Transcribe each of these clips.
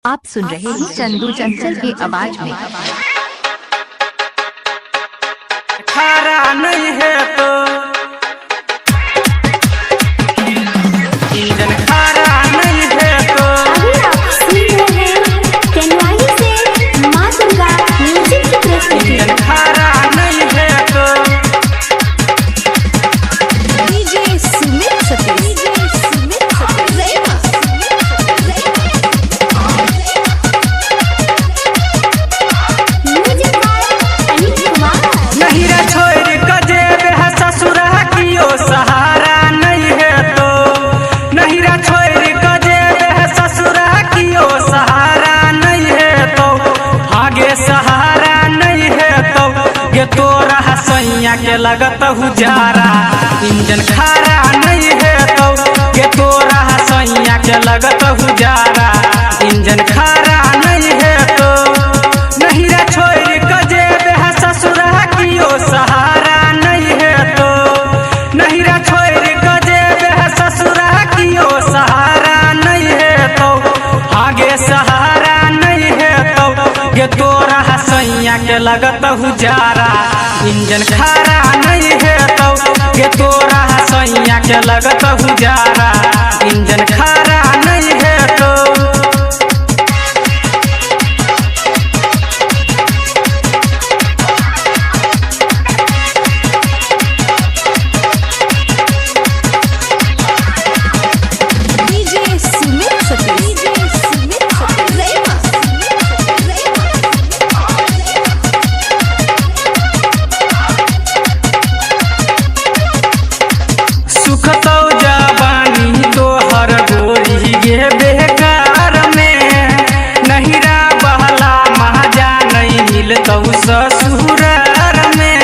आप सुन रहे हैं चंदू चंचल की आवाज में। खारा नहीं है तो इंजन खारा नहीं है तो अभी आप सुन रहे हैं कैनवाई से मां दुर्गा म्यूजिक की प्रस्तुति। इंजन खारा नहीं है तो DJ Sumit Satish music by Anil Kumar. नहीं रे छोड़ कजे बेह ससुरा कियो सहारा नहीं है तो नहीं रे छोड़ कजे बेह ससुरा कियो सहारा नहीं है तो आगे सहारा नहीं है तो ये तोरा हसैया के लगत हुजारा इंजन खारा नहीं है तो ये तोरा हसैया के लगत हुजारा इंजन खारा नहीं है तो नहीं रे छोड़ कजे बेह ससुरा कियो सहारा नहीं है तो नहीं रे छोड़ कजे बेह ससुरा कियो सहारा नहीं है तो आगे सहारा नहीं है तो ये तोरा हसैया के लगत हुजारा इंजन खारा नहीं है तो ये तोरा हसैया के लगत हुजारा इंजन खारा नहीं है तो डीजे सुमित सतीश सुख तो जवानी तोहर गोरी गे बेकार में नहिरा बहला महाजा नहीं मिलतौ ससुरार में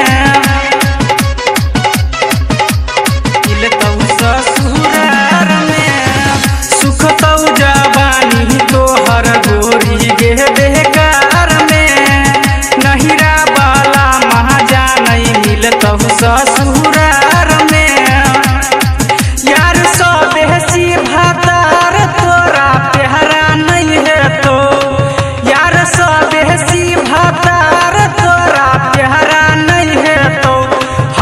मिलतौ ससुरार में सुख तो जवानी तोहर गोरी गे बेकार में नहिरा बहला महाजा नहीं मिलतौ ससुरार में यार सो बेहसी भातार तोरा प्यारा नहीं है तो यार सो बेहसी भातार तोरा प्यारा नहीं है तो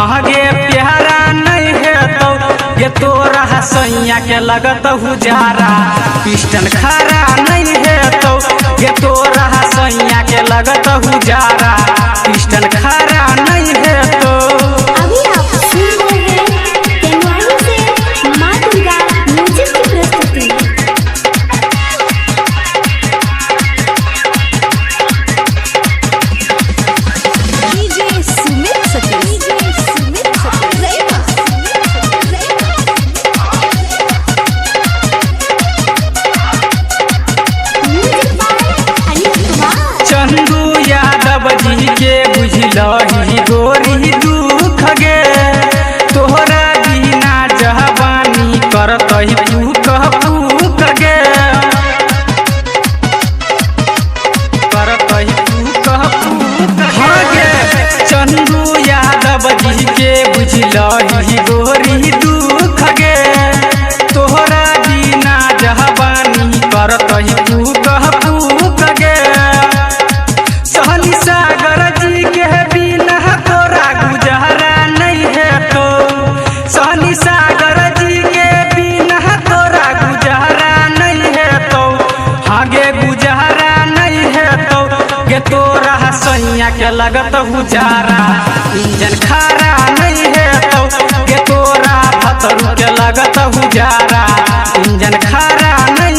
आगे प्यारा नहीं है तो ये तोरा हसैया के लगत हुजारा पिस्टन खारा नहीं है तो ये तोरा हसैया के लगत हुजारा पिस्टन खारा नहीं है तो अभी आप सुन रहे हैं कैनवाई से मां दुर्गा म्यूजिक की प्रस्तुति। DJ Sumit Satish music by Anil Kumar. Chandu Yadav ji के बुझलही गोरी दुख गे तोहरा बिना जहवानी करतही फूक फूक गे करतही फूक फूक गे चंदू यादव जी के बुझलही गोरी दुख गे तोहरा बिना जहवानी करतही फूक फूक गे सहनी सागर जी के बिना तोरा गुजारा नहीं है तो सहनी सागर जी के बिना तोरा गुजारा नहीं है तो आगे गुजारा नहीं है तो ये तोरा हसैया के लगत हुजारा इंजन खारा नहीं है तो ये तोरा भतरू के लगत हुजारा इंजन खारा नहीं